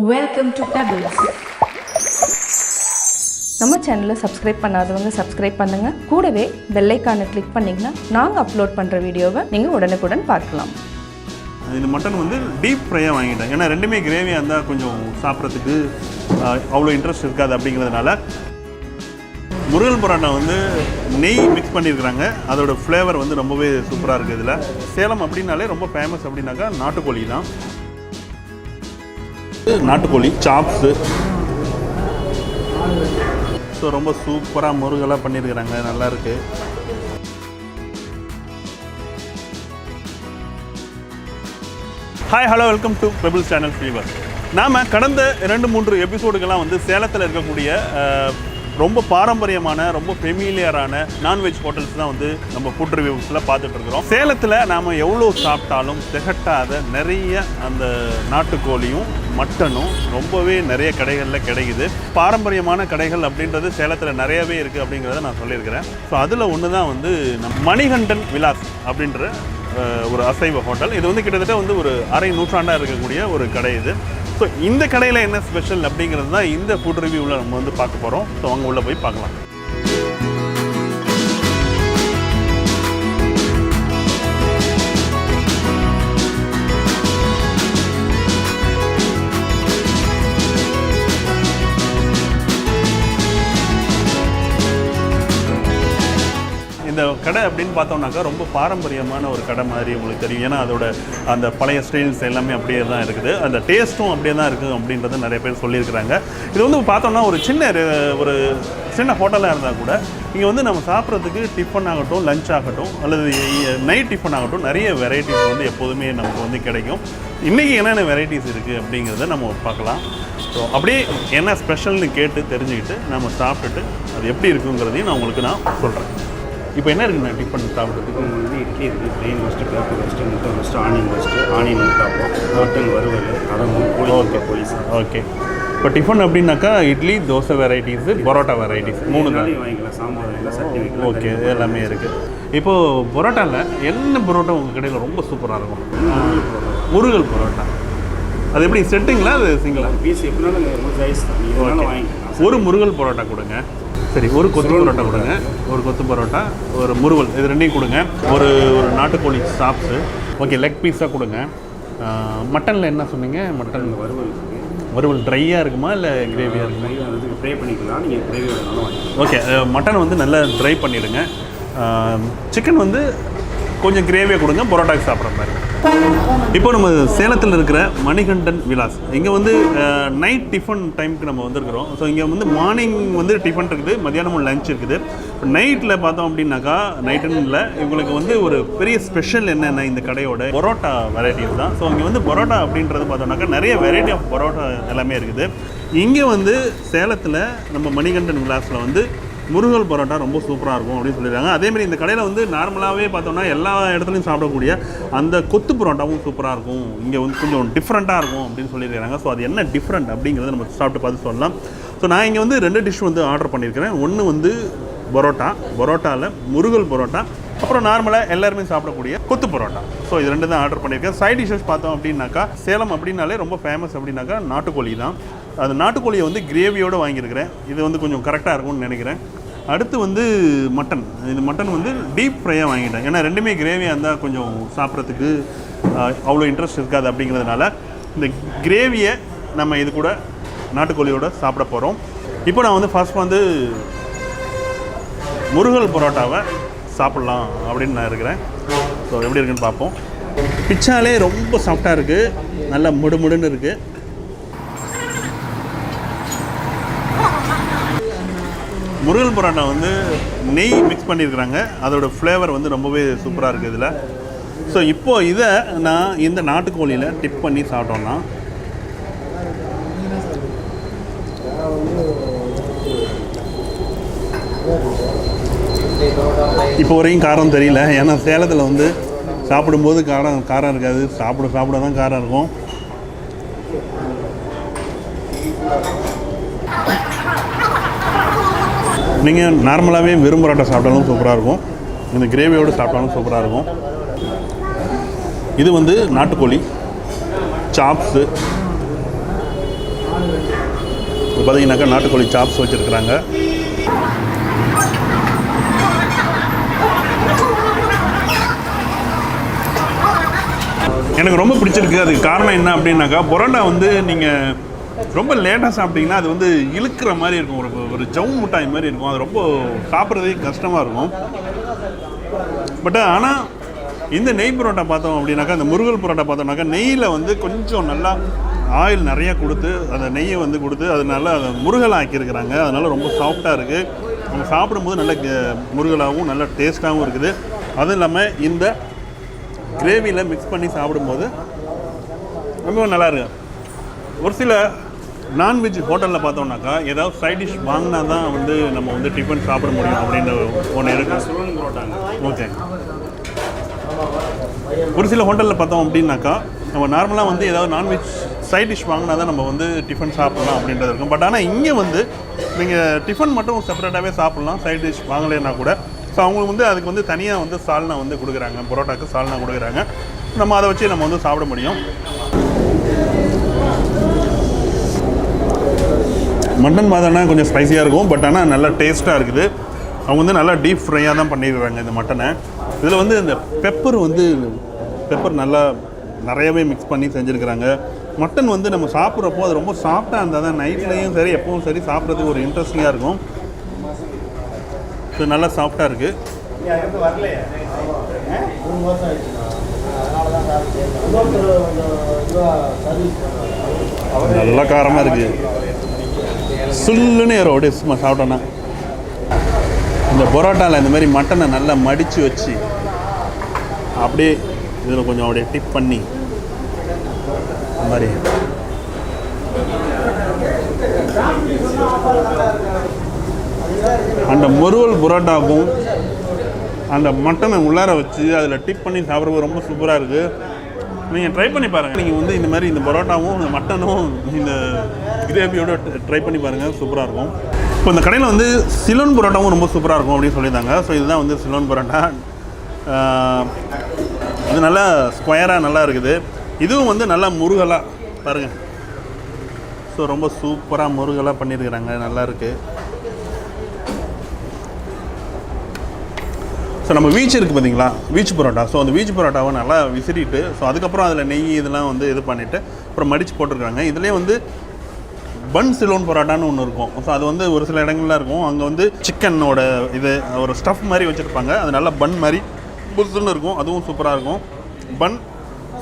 Welcome to Pebbles. நம்ம சேனலை subscribe பண்ணாதவங்க சப்ஸ்கிரைப் பண்ணுங்க. கூடவே பெல் ஐகானை கிளிக் பண்ணீங்கன்னா நாங்க அப்லோட் பண்ற வீடியோவை நீங்க உடனுக்குடன் பார்க்கலாம். இந்த மட்டன் வந்து டீப் ஃப்ரையாக வாங்கிட்டேன். ஏன்னா ரெண்டுமே கிரேவியாக இருந்தால் கொஞ்சம் சாப்பிட்றதுக்கு அவ்வளோ இன்ட்ரெஸ்ட் இருக்காது அப்படிங்கிறதுனால முருகல் பரோட்டா வந்து நெய் மிக்ஸ் பண்ணியிருக்கிறாங்க. அதோட ஃப்ளேவர் வந்து ரொம்பவே சூப்பராக இருக்குது. இதில் சேலம் அப்படின்னாலே ரொம்ப ஃபேமஸ் அப்படின்னாக்கா நாட்டுக்கோழி தான். நாட்டுக்கோழி சாப்ஸு ஸோ ரொம்ப சூப்பராக முருகலாக பண்ணியிருக்கிறாங்க. நல்லாயிருக்கு. Hi hello welcome to pebbles channel fever. நாம் கடந்த 2-3 எபிசோடுகள்லாம் வந்து சேலத்தில் இருக்கக்கூடிய ரொம்ப பாரம்பரியமான ரொம்ப ஃபெமிலியரான நான்வெஜ் ஹோட்டல்ஸ் தான் வந்து நம்ம ஃபுட் ரிவ்யூஸில் பார்த்துட்ருக்குறோம். சேலத்தில் நாம் எவ்வளோ சாப்பிட்டாலும் திகட்டாத நிறைய அந்த நாட்டுக்கோழியும் மட்டனும் ரொம்பவே நிறைய கடைகளில் கிடைக்குது. பாரம்பரியமான கடைகள் அப்படின்றது சேலத்தில் நிறையவே இருக்குது அப்படிங்கிறத நான் சொல்லியிருக்கிறேன். ஸோ அதில் ஒன்று தான் வந்து மணிகண்டன் விலாஸ் அப்படின்ற ஒரு அசைவ ஹோட்டல். இது வந்து கிட்டத்தட்ட வந்து ஒரு அரை நூற்றாண்டாக இருக்கக்கூடிய ஒரு கடை இது. ஸோ இந்த கடையில் என்ன ஸ்பெஷல் அப்படிங்கிறது தான் இந்த ஃபுட் ரிவ்யூவில் நம்ம வந்து பார்க்க போகிறோம். ஸோ அங்கே உள்ளே போய் பார்க்கலாம். இந்த கடை அப்படின்னு பார்த்தோம்னாக்கா ரொம்ப பாரம்பரியமான ஒரு கடை மாதிரி உங்களுக்கு தெரியும். ஏன்னா அதோட அந்த பழைய ஸ்டைல்ஸ் எல்லாமே அப்படியே தான் இருக்குது. அந்த டேஸ்ட்டும் அப்படியே தான் இருக்குது அப்படின்றத நிறைய பேர் சொல்லியிருக்கிறாங்க. இது வந்து பார்த்தோம்னா ஒரு சின்ன ஹோட்டலாக இருந்தால் கூட இங்கே வந்து நம்ம சாப்பிட்றதுக்கு டிஃபன் ஆகட்டும், லஞ்ச் ஆகட்டும், அல்லது நைட் டிஃபன் ஆகட்டும், நிறைய வெரைட்டிஸ் வந்து எப்போதுமே நமக்கு வந்து கிடைக்கும். இன்றைக்கி என்னென்ன வெரைட்டிஸ் இருக்குது அப்படிங்கிறத நம்ம பார்க்கலாம். ஸோ அப்படியே என்ன ஸ்பெஷல்னு கேட்டு தெரிஞ்சுக்கிட்டு நம்ம சாப்பிட்டுட்டு அது எப்படி இருக்குங்கிறதையும் நான் உங்களுக்கு சொல்கிறேன். இப்போ என்ன இருக்குண்ணா டிஃபன் சாப்பிட்றதுக்கு? வந்து இட்லி இருக்குது, ப்ளெயின் ஃபஸ்ட்டு, பேப்பர் ஃபஸ்ட்டு, முட்டை ஃபஸ்ட்டு, ஆனியன் ஊத்தாப்பம், மட்டன் வறுவல், கடம்பு, கோழி. ஓகே. இப்போ டிஃபன் அப்படின்னாக்கா இட்லி, தோசை வெரைட்டிஸு, பரோட்டா வெரைட்டிஸ் 3 தான் வாங்கிக்கலாம். சாம்பார் எல்லாம் சட்னி வைக்கலாம். ஓகே, எல்லாமே இருக்குது. இப்போது பரோட்டாவில் என்ன பரோட்டா உங்கள் கடையில் ரொம்ப சூப்பராக இருக்கும்? முருகல் பரோட்டா. அது எப்படி செட்டுங்களா அது சிங்கிளா? பீஸ் எப்படினாலும் சைஸ் தான் வாங்கிக்கலாம். ஒரு முருகல் பரோட்டா கொடுங்க. சரி, ஒரு கொத்து பரோட்டா கொடுங்க. ஒரு கொத்து பரோட்டா, ஒரு முருவல், இது ரெண்டையும் கொடுங்க. ஒரு நாட்டுக்கோழி சாப்ஸு. ஓகே, லெக் பீஸாக கொடுங்க. மட்டனில் என்ன சொன்னீங்க? மட்டன் வறுவல் ட்ரையாக இருக்குமா இல்லை கிரேவியாக இருக்குமா? அதுக்கு ஃப்ரை பண்ணிக்கலாம். நீங்கள் கிரேவி வேணாலும் வாங்கிக்கலாம். ஓகே, மட்டன் வந்து நல்லா ட்ரை பண்ணிவிடுங்க. சிக்கன் வந்து கொஞ்சம் கிரேவியாக கொடுங்க, பரோட்டாக்கு சாப்பிட்ற மாதிரி. இப்போ நம்ம சேலத்தில் இருக்கிற மணிகண்டன் விலாஸ், இங்கே வந்து நைட் டிஃபன் டைமுக்கு நம்ம வந்திருக்கிறோம். ஸோ இங்கே வந்து மார்னிங் வந்து டிஃபன் இருக்குது, மத்தியானமும் லஞ்ச் இருக்குது. இப்போ நைட்டில் பார்த்தோம் அப்படின்னாக்கா நைட்டுன்னு இவங்களுக்கு வந்து ஒரு பெரிய ஸ்பெஷல் என்னென்ன இந்த கடையோட பரோட்டா வெரைட்டிஸ் தான். ஸோ இங்கே வந்து பரோட்டா அப்படின்றது பார்த்தோம்னாக்கா நிறைய வெரைட்டி ஆஃப் பரோட்டா எல்லாமே இருக்குது. இங்கே வந்து சேலத்தில் நம்ம மணிகண்டன் விலாஸில் வந்து முருகல் பரோட்டா ரொம்ப சூப்பராக இருக்கும் அப்படின்னு சொல்லியிருக்காங்க. அதேமாதிரி இந்த கடையில் வந்து நார்மலாகவே பார்த்தோம்னா எல்லா இடத்துலையும் சாப்பிடக்கூடிய அந்த கொத்து பரோட்டாவும் சூப்பராக இருக்கும். இங்கே வந்து கொஞ்சம் டிஃப்ரெண்ட்டாக இருக்கும் அப்படின்னு சொல்லியிருக்காங்க. ஸோ அது என்ன டிஃப்ரெண்ட் அப்படிங்கிறத நம்ம சாப்பிட்டு பார்த்து சொல்லலாம். ஸோ நான் இங்கே வந்து 2 டிஷ் வந்து ஆர்டர் பண்ணியிருக்கிறேன். ஒன்று வந்து பரோட்டாவில் முருகல் பரோட்டா, அப்புறம் நார்மலாக எல்லாருமே சாப்பிடக்கூடிய கொத்து பரோட்டா. ஸோ இது 2 தான் ஆர்டர் பண்ணியிருக்கேன். சைட் டிஷ்ஷஸ் பார்த்தோம் அப்படின்னாக்கா சேலம் அப்படின்னாலே ரொம்ப ஃபேமஸ் அப்படின்னாக்கா நாட்டுக்கோழி தான். அது நாட்டுக்கோழியை வந்து கிரேவியோடு வாங்கியிருக்கிறேன். இது வந்து கொஞ்சம் கரெக்டாக இருக்கும்னு நினைக்கிறேன். அடுத்து வந்து மட்டன். இந்த மட்டன் வந்து டீப் ஃப்ரையாக வாங்கிட்டேன். ஏன்னா ரெண்டுமே கிரேவியாக இருந்தால் கொஞ்சம் சாப்பிட்றதுக்கு அவ்வளோ இன்ட்ரெஸ்ட் இருக்காது அப்படிங்கிறதுனால இந்த கிரேவியை நம்ம இது கூட நாட்டுக்கோழியோடு சாப்பிட போகிறோம். இப்போ நான் வந்து ஃபர்ஸ்ட் வந்து முருகல் பரோட்டாவை சாப்பிட்லாம் அப்படின்னு நான் இருக்கிறேன். ஸோ எப்படி இருக்குன்னு பார்ப்போம். பிச்சாலே ரொம்ப சாஃப்டாக இருக்குது, நல்லா முடுமுடுன்னு இருக்குது. முருகல் பரோட்டா வந்து நெய் மிக்ஸ் பண்ணியிருக்கிறாங்க. அதோட ஃப்ளேவர் வந்து ரொம்பவே சூப்பராக இருக்குது இதில். ஸோ இப்போது இதை நான் இந்த நாட்டுக்கோழியில் டிப் பண்ணி சாப்பிட்டோன்னா இப்போ வரைக்கும் காரம் தெரியல. ஏன்னா சேலத்தில் வந்து சாப்பிடும்போது காரம் இருக்காது, சாப்பிட தான் காரம் இருக்கும். நீங்கள் நார்மலாகவே வெறும் பரோட்டா சாப்பிட்டாலும் சூப்பராக இருக்கும், இந்த கிரேவியோடு சாப்பிட்டாலும் சூப்பராக இருக்கும். இது வந்து நாட்டுக்கோழி சாப்ஸு. பார்த்தீங்கன்னாக்கா நாட்டுக்கோழி சாப்ஸ் வச்சுருக்குறாங்க. எனக்கு ரொம்ப பிடிச்சிருக்கு. அதுக்கு காரணம் என்ன அப்படின்னாக்கா, பரோட்டா வந்து நீங்கள் ரொம்ப லேட்டாக சாப்பிட்டீங்கன்னா அது வந்து இழுக்கிற மாதிரி இருக்கும், ஒரு ஜவு மிட்டாய் மாதிரி இருக்கும். அது ரொம்ப சாப்பிட்றதே கஷ்டமாக இருக்கும். பட் ஆனால் இந்த நெய் பரோட்டா பார்த்தோம் அப்படின்னாக்கா, இந்த முருகல் பரோட்டா பார்த்தோம்னாக்கா நெய்யில் வந்து கொஞ்சம் நல்லா ஆயில் நிறைய கொடுத்து அந்த நெய்யை வந்து கொடுத்து அதனால அதை முருகலாக ஆக்கியிருக்கிறாங்க. அதனால் ரொம்ப சாஃப்டாக இருக்குது. நம்ம சாப்பிடும்போது நல்ல முருகலாகவும் நல்ல டேஸ்ட்டாகவும் இருக்குது. அதுவும் இல்லாமல் இந்த கிரேவியில் மிக்ஸ் பண்ணி சாப்பிடும்போது ரொம்ப நல்லா இருக்கு. ஒரு சில நான்வெஜ் ஹோட்டலில் பார்த்தோம்னாக்கா ஏதாவது சைட் டிஷ் வாங்கினா தான் வந்து நம்ம வந்து டிஃபன் சாப்பிட முடியும் அப்படின்ற ஒன்று இருக்குது. ஓகே. ஒரு சில ஹோட்டலில் பார்த்தோம் அப்படின்னாக்கா நம்ம நார்மலாக வந்து ஏதாவது நான்வெஜ் சைட் டிஷ் வாங்கினா தான் நம்ம வந்து டிஃபன் சாப்பிட்லாம் அப்படின்றது இருக்கும். பட் ஆனால் இங்கே வந்து நீங்கள் டிஃபன் மட்டும் செப்பரேட்டாகவே சாப்பிட்லாம், சைட் டிஷ் வாங்கலைன்னா கூட. ஸோ அவங்களுக்கு வந்து அதுக்கு வந்து தனியாக வந்து சால்னா வந்து கொடுக்குறாங்க, பரோட்டாக்கு சால்னா கொடுக்குறாங்க. நம்ம அதை வச்சு நம்ம வந்து சாப்பிட முடியும். மட்டன் பார்த்தோன்னா கொஞ்சம் ஸ்பைஸியாக இருக்கும், பட் ஆனால் நல்லா டேஸ்ட்டாக இருக்குது. அவங்க வந்து நல்லா டீப் ஃப்ரையாக தான் பண்ணிடுறாங்க இந்த மட்டனை. இதில் வந்து இந்த பெப்பர் நல்லா நிறையவே மிக்ஸ் பண்ணி செஞ்சுருக்கிறாங்க. மட்டன் வந்து நம்ம சாப்பிட்றப்போ அது ரொம்ப சாஃப்டாக இருந்தால் தான் நைட்லேயும் சரி எப்பவும் சரி சாப்பிட்றதுக்கு ஒரு இன்ட்ரெஸ்டிங்காக இருக்கும். இது நல்லா சாஃப்டாக இருக்குது. நல்லா காரமாக இருக்குது. சுல்லுன்னு ஏறும் அப்படியே சும்மா சாப்பிட்டோன்னா. இந்த பரோட்டாவில் இந்த மாதிரி மட்டனை நல்லா மடித்து வச்சு அப்படியே இதில் கொஞ்சம் அப்படியே டிப் பண்ணி அந்த மாதிரி அந்த முருகல் பரோட்டாவும் அந்த மட்டனை உள்ளார வச்சு அதில் டிப் பண்ணி சாப்பிட்றது ரொம்ப சூப்பராக இருக்குது. நீங்கள் ட்ரை பண்ணி பாருங்கள். நீங்கள் வந்து இந்த மாதிரி இந்த பரோட்டாவும் இந்த மட்டனும் இந்த கிரேவியோட ட்ரை பண்ணி பாருங்கள், சூப்பராக இருக்கும். இப்போ இந்த கடையில் வந்து சிலோன் பரோட்டாவும் ரொம்ப சூப்பராக இருக்கும் அப்படின்னு சொல்லியிருந்தாங்க. ஸோ இதுதான் வந்து சிலோன் பரோட்டா. இது நல்லா ஸ்கொயராக நல்லா இருக்குது. இதுவும் வந்து நல்லா முருகலாக பாருங்கள். ஸோ ரொம்ப சூப்பராக முருகலாக பண்ணியிருக்கிறாங்க, நல்லா இருக்குது. ஸோ நம்ம வீச்சு இருக்குது பார்த்தீங்களா, வீச்சு பரோட்டா. ஸோ அந்த வீச்சு பரோட்டாவை நல்லா விசிறிட்டு ஸோ அதுக்கப்புறம் அதில் நெய் இதெல்லாம் வந்து இது பண்ணிவிட்டு அப்புறம் மடித்து போட்டிருக்காங்க. இதுலேயே வந்து பன் சிலோன் பரோட்டான்னு ஒன்று இருக்கும். ஸோ அது வந்து ஒரு சில இடங்கள்லாம் இருக்கும். அங்கே வந்து சிக்கனோட இது ஒரு ஸ்டஃப் மாதிரி வச்சுருப்பாங்க. அது நல்லா பன் மாதிரி புதுசுன்னு இருக்கும், அதுவும் சூப்பராக இருக்கும். பன்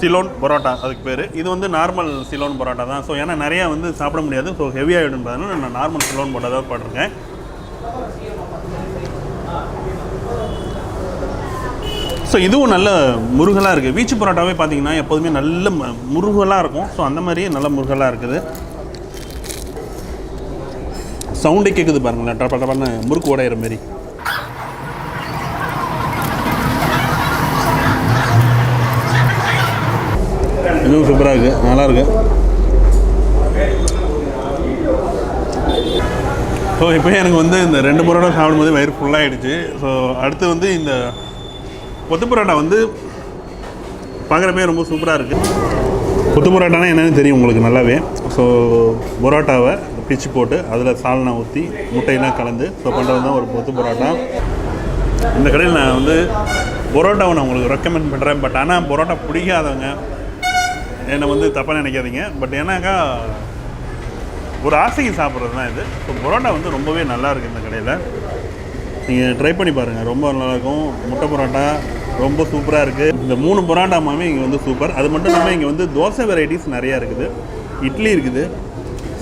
சிலோன் பரோட்டா அதுக்கு பேர். இது வந்து நார்மல் சிலோன் பரோட்டா தான். ஸோ ஏன்னா நிறையா வந்து சாப்பிட முடியாது, ஸோ ஹெவியாகிடுன்றதுனால நான் நார்மல் சிலோன் பரோட்டா தான் போட்டிருக்கேன். ஸோ இதுவும் நல்ல முருகலாக இருக்குது. வீச்சு பரோட்டாவே பார்த்தீங்கன்னா எப்போதுமே நல்ல முருகலாக இருக்கும். ஸோ அந்த மாதிரியே நல்ல முருகலாக இருக்குது. சவுண்டே கேட்குது பாருங்களேன், டப்பா முறுக்கு உடையிற மாரி. இதுவும் சூப்பராக இருக்குது, நல்லாயிருக்கு. ஸோ இப்போ எனக்கு வந்து இந்த 2 பரோட்டா சாப்பிடும்போது வயிறு ஃபுல்லாகிடுச்சு. ஸோ அடுத்து வந்து இந்த கொத்து பரோட்டா வந்து பார்க்குறப்பே ரொம்ப சூப்பராக இருக்குது. கொத்து பரோட்டானா என்னென்னு தெரியும் உங்களுக்கு நல்லாவே. ஸோ பரோட்டாவை பிச்சு போட்டு அதில் சால்னா ஊற்றி முட்டையெல்லாம் கலந்து ஸோ பண்ணுறது தான் ஒரு கொத்து பரோட்டா. இந்த கடையில் நான் வந்து பரோட்டாவை நான் உங்களுக்கு ரெக்கமெண்ட் பண்ணுறேன். பட் ஆனால் பரோட்டா பிடிக்காதவங்க என்னை வந்து தப்பாக நினைக்காதீங்க. பட் ஏன்னாக்கா ஒரு ஆசைக்கு சாப்பிட்றது தான் இது. ஸோ பரோட்டா வந்து ரொம்பவே நல்லாயிருக்கு இந்த கடையில். நீங்கள் ட்ரை பண்ணி பாருங்கள், ரொம்ப நல்லாயிருக்கும். முட்டை பரோட்டா ரொம்ப சூப்பராக இருக்குது. இந்த 3 பரோட்டாமாவே இங்கே வந்து சூப்பர். அது மட்டும் இல்லாமல் இங்கே வந்து தோசை வெரைட்டிஸ் நிறையா இருக்குது. இட்லி இருக்குது,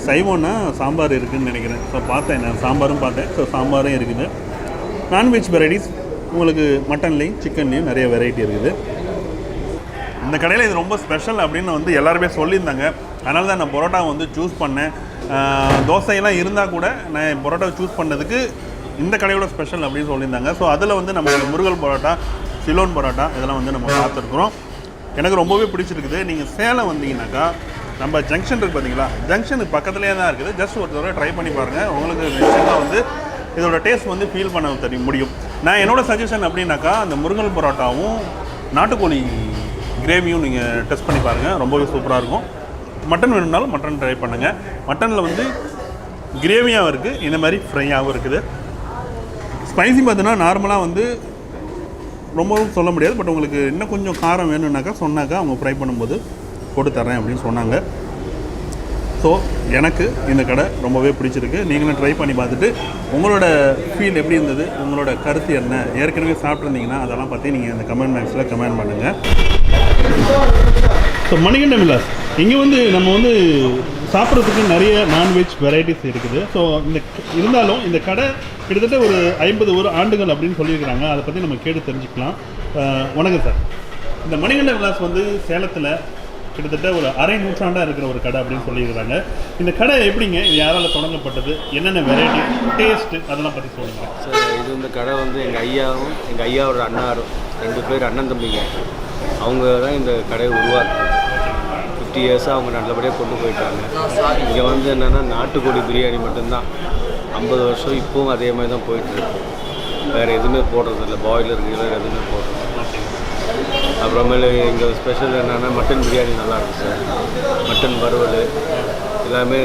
சைவம்னா சாம்பார் இருக்குதுன்னு நினைக்கிறேன். ஸோ பார்த்தேன், நான் சாம்பாரும் பார்த்தேன். ஸோ சாம்பாரும் இருக்குது. நான்வெஜ் வெரைட்டிஸ் உங்களுக்கு மட்டன்லேயும் சிக்கன்லேயும் நிறைய வெரைட்டி இருக்குது. இந்த கடையில் இது ரொம்ப ஸ்பெஷல் அப்படின்னு வந்து எல்லாருமே சொல்லியிருந்தாங்க. அதனால தான் நான் பரோட்டா வந்து சூஸ் பண்ணேன். தோசையெல்லாம் இருந்தால் கூட நான் பரோட்டாவை சூஸ் பண்ணதுக்கு இந்த கடையோட ஸ்பெஷல் அப்படின்னு சொல்லியிருந்தாங்க. ஸோ அதில் வந்து நம்ம முருகல் பரோட்டா, சிலோன் பரோட்டா இதெல்லாம் வந்து நம்ம பார்த்துருக்குறோம். எனக்கு ரொம்பவே பிடிச்சிருக்குது. நீங்கள் சேலம் வந்தீங்கன்னாக்கா நம்ம ஜங்ஷன் இருக்குது பார்த்தீங்களா, ஜங்ஷனுக்கு பக்கத்துலேயே தான் இருக்குது. ஜஸ்ட் ஒரு தடவை ட்ரை பண்ணி பாருங்கள், உங்களுக்கு நிச்சயமாக வந்து இதோட டேஸ்ட் வந்து ஃபீல் பண்ண தெரியும் முடியும். நான் என்னோடய சஜஷன் அப்படின்னாக்கா அந்த முருகல் பரோட்டாவும் நாட்டுக்கோழி கிரேவியும் நீங்கள் டெஸ்ட் பண்ணி பாருங்கள், ரொம்பவே சூப்பராக இருக்கும். மட்டன் வேணும்னாலும் மட்டன் ட்ரை பண்ணுங்கள். மட்டனில் வந்து கிரேவியாகவும் இருக்குது, இந்த மாதிரி ஃப்ரையாகவும் இருக்குது. ஸ்பைசி பார்த்தீங்கன்னா நார்மலாக வந்து ரொம்பவும் சொல்ல முடியாது, பட் உங்களுக்கு இன்னும் கொஞ்சம் காரம் வேணும்னாக்கா சொன்னாக்கா அவங்க ஃப்ரை பண்ணும்போது போட்டு தரேன் அப்படின்னு சொன்னாங்க. ஸோ எனக்கு இந்த கடை ரொம்பவே பிடிச்சிருக்கு. நீங்களும் ட்ரை பண்ணி பார்த்துட்டு உங்களோட ஃபீல் எப்படி இருந்தது, உங்களோட கருத்து என்ன, ஏற்கனவே சாப்பிட்ருந்தீங்கன்னா அதெல்லாம் பற்றி நீங்கள் இந்த கமெண்ட் பாக்ஸில் கமெண்ட் பண்ணுங்கள். ஸோ மணிகண்ட விலாஸ் இங்கே வந்து நம்ம வந்து சாப்பிட்றதுக்கு நிறைய நான்வெஜ் வெரைட்டிஸ் இருக்குது. ஸோ இருந்தாலும் இந்த கடை கிட்டத்தட்ட ஒரு 50 ஆண்டுகள் அப்படின்னு சொல்லியிருக்கிறாங்க. அதை பற்றி நம்ம கேட்டு தெரிஞ்சுக்கலாம். வணக்கம் சார். இந்த மணிகண்ட விலாஸ் வந்து சேலத்தில் கிட்டத்தட்ட ஒரு அரை நூற்றாண்டாக இருக்கிற ஒரு கடை அப்படின்னு சொல்லியிருக்கிறாங்க. இந்த கடை எப்படிங்க, யாரால் தொடங்கப்பட்டது, என்னென்ன வெரைட்டி, டேஸ்ட்டு, அதெல்லாம் பற்றி சொல்லுங்கள் சார். இது இந்த கடை வந்து எங்கள் ஐயாவும் எங்கள் ஐயாவோட அண்ணாரும் 2 பேர் அண்ணன் தம்பிங்க. அவங்க தான் இந்த கடையை உருவாக்குறாங்க. 50 இயர்ஸாக அவங்க நல்லபடியாக கொண்டு போயிட்டாங்க. இங்கே வந்து என்னென்னா நாட்டுக்கோழி பிரியாணி மட்டும்தான் 50 வருஷம் இப்போவும் அதே மாதிரி தான் போயிட்டுருக்கு. வேறு எதுவுமே போடுறதில்ல, பாய்லர் கீழர் எதுவுமே போடுறது. அப்புறமேலு இங்கே ஸ்பெஷல் என்னென்னா மட்டன் பிரியாணி நல்லாயிருக்கும் சார். மட்டன் வறுவல் எல்லாமே,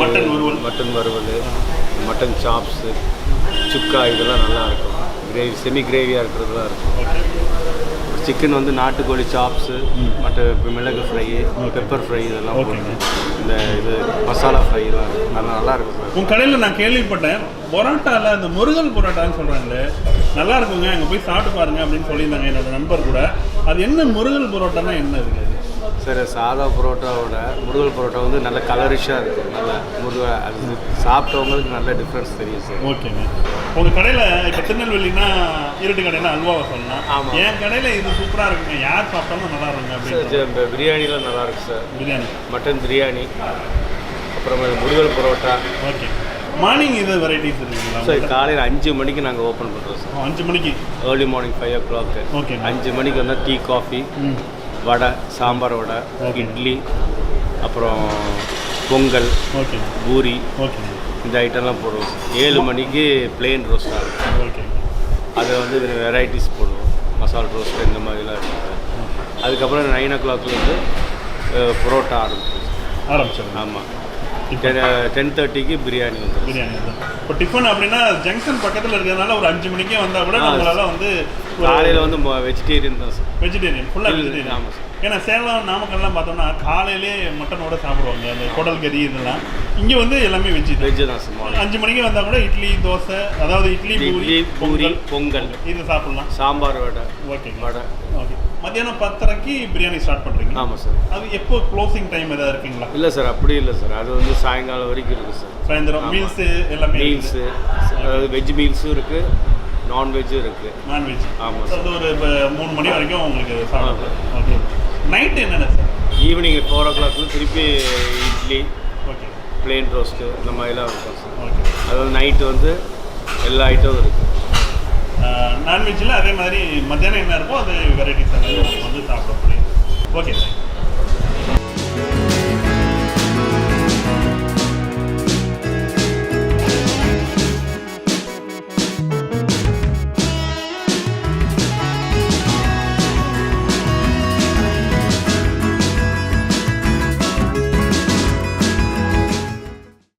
மட்டன் வறுவல், மட்டன் சாப்ஸு, சுக்கா இதெல்லாம் நல்லாயிருக்கும். கிரேவி செமி கிரேவியாக இருக்கிறதுலாம் இருக்கும். சிக்கன் வந்து நாட்டுக்கோழி சாப்ஸு, மிளகு ஃப்ரை, பெப்பர் ஃப்ரை இதெல்லாம் போட்டு இந்த இது மசாலா ஃப்ரைலாம் இருக்கும். நல்லாயிருக்கும் சார். உங்கள் கடையில் நான் கேள்விப்பட்டேன் பரோட்டாவில் அந்த முருகல் பரோட்டான்னு சொல்கிறாங்களே, நல்லா இருக்குங்க, அங்கே போய் சாப்பிட்டு பாருங்க அப்படின்னு சொல்லியிருந்தாங்க என்னோட நண்பர் கூட. அது என்ன முருகல் பரோட்டானா என்ன இருக்குது சார்? சாதா பரோட்டாவோட முருகல் பரோட்டா வந்து நல்ல கலரிஷாக இருக்கும். நல்ல முருகல் அது சாப்பிட்டவங்களுக்கு நல்ல டிஃப்ரென்ஸ் தெரியும் சார். ஓகேங்க. உங்கள் கடையில் இப்போ திருநெல்வேலினா இருட்டு கடையில் அல்வாவை சொல்லலாம். ஆமாம், என் கடையில் இது சூப்பராக இருக்குங்க, யார் சாப்பிட்டாலும் நல்லா இருக்குங்க அப்படின்னு. சார் பிரியாணிலாம் நல்லாயிருக்கு சார். பிரியாணி, மட்டன் பிரியாணி, அப்புறம் முருகல் பரோட்டா. ஓகே. மார்னிங் இது வெரைட்டிஸ் இருக்குங்களா சார்? காலையில் 5 மணிக்கு நாங்கள் ஓப்பன் பண்ணுறோம் சார். 5 மணிக்கு ஏர்லி மார்னிங் 5 o'clock. ஓகே. 5 மணிக்கு வந்தால் டீ, காஃபி, வடை, சாம்பார் வடை, இட்லி, அப்புறம் பொங்கல், ஓகே, பூரி, ஓகே, இந்த ஐட்டம்லாம் போடுவோம் சார். 7 மணிக்கு பிளெயின் ரோஸ்ட் ஆகும். ஓகே. அதை வந்து வெரைட்டிஸ் போடுவோம், மசாலா ரோஸ்ட் இந்த மாதிரிலாம் இருக்கும் சார். அதுக்கப்புறம் 9 o'clockலேருந்து பரோட்டா ஆரம்பிச்சிடும். ஆமாம். 10:30க்கு பிரியாணி வந்து பிரியாணி தான். இப்போ டிஃபன் அப்படின்னா ஜங்ஷன் பக்கத்தில் இருக்கிறதுனால ஒரு 5 மணிக்கே வந்தால் கூட நம்மளால வந்து காலையில் வந்து வெஜிடேரியன் தான் சார். வெஜிடேரியன், ஃபுல்லாக வெஜிடேரியன். ஆமாம் சார். ஏன்னா சேலம் நாமக்கல்லாம் பார்த்தோம்னா காலையிலே மட்டனோட சாப்பிடுவாங்க, அந்த குடல் கறி இதெல்லாம். இங்கே வந்து எல்லாமே வெஜ்ஜு தான் சார். 5 மணிக்கு வந்தால் கூட இட்லி, தோசை, அதாவது இட்லி, பூரி, பொங்கல் இது சாப்பிட்லாம். சாம்பார் வடை, ஓகே, வடை. ஓகே. மத்தியானம் 10:30க்கு பிரியாணி ஸ்டார்ட் பண்ணுறீங்க? ஆமாம் சார். அது எப்போ க்ளோசிங் டைம் எதாவது இருக்குங்களா? இல்லை சார், அப்படி இல்லை சார். அது வந்து சாயங்காலம் வரைக்கும் இருக்குது சார். சாயந்தரம் மீல்ஸு எல்லாமே? மீல்ஸு, அதாவது வெஜ் மீல்ஸும் இருக்குது, நான்வெஜ்ஜும் இருக்குது. நான்வெஜ்? ஆமாம் சார். அது ஒரு 3 மணி வரைக்கும் உங்களுக்கு சாப்பிடுறது. ஓகே. நைட்டு என்னென்ன சார்? ஈவினிங் 4 o'clock திருப்பி இட்லி, ஓகே, பிளெயின் ரோஸ்ட்டு இந்த மாதிரிலாம் இருக்கும் சார். ஓகே. அதாவது நைட்டு வந்து எல்லா ஐட்டமும் இருக்குது. நான்வெஜ்ஜில் அதே மாதிரி மத்தியானம் என்ன இருக்கோ அது வெரைட்டிஸ் வந்து சாப்பிட முடியும். Okay sir.